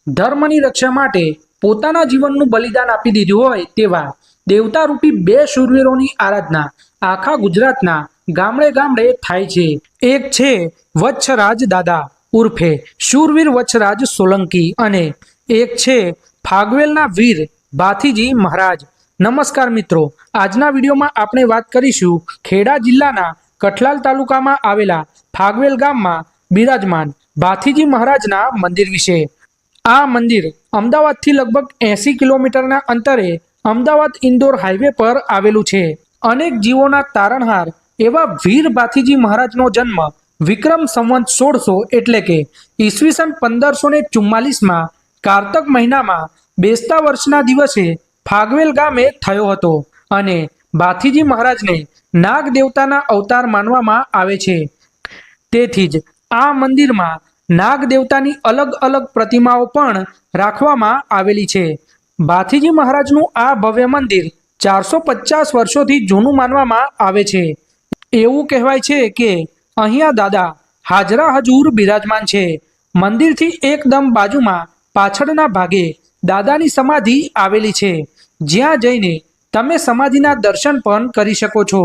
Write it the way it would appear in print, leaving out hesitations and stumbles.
ધર્મની રક્ષા માટે પોતાના જીવનનું બલિદાન આપી દીધું હોય તેવા દેવતારૂપી બે શૂરવીરોની આરાધના આખા ગુજરાતના ગામડે ગામડે થાય છે। એક છે વત્સરાજ દાદા ઉર્ફે શૂરવીર વત્સરાજ સોલંકી અને એક છે ફાગવેલના વીર ભાથીજી મહારાજ। નમસ્કાર મિત્રો, આજના વિડીયોમાં આપણે વાત કરીશું ખેડા જિલ્લાના કઠલાલ તાલુકામાં આવેલા ફાગવેલ ગામમાં બિરાજમાન ભાથીજી મહારાજના મંદિર વિશે। આ મંદિર અમદાવાદથી લગભગ 80 કિલોમીટરના અંતરે અમદાવાદ ઇન્દોર હાઈવે પર આવેલું છે। અનેક જીવોના તારણહાર એવા વીર ભાથીજી મહારાજનો જન્મ વિક્રમ સંવંત 1600 એટલે કે ઈસવીસન 1544માં કારતક મહિનામાં બેસતા વર્ષના દિવસે ફાગવેલ ગામે થયો હતો અને ભાથીજી મહારાજને નાગ દેવતાના અવતાર માનવામાં આવે છે। તેથી જ આ મંદિરમાં નાગ દેવતાની અલગ અલગ પ્રતિમાઓ પણ રાખવામાં આવેલી છે। ભાથીજી મહારાજનું આ ભવ્ય મંદિર 450 વર્ષોથી જૂનું માનવામાં આવે છે। એવું કહેવાય છે કે અહીંયા દાદા હાજરા હજૂર બિરાજમાન છે। મંદિરથી એકદમ બાજુમાં પાછળના ભાગે દાદાની સમાધિ આવેલી છે, જ્યાં જઈને તમે સમાધિના દર્શન પણ કરી શકો છો।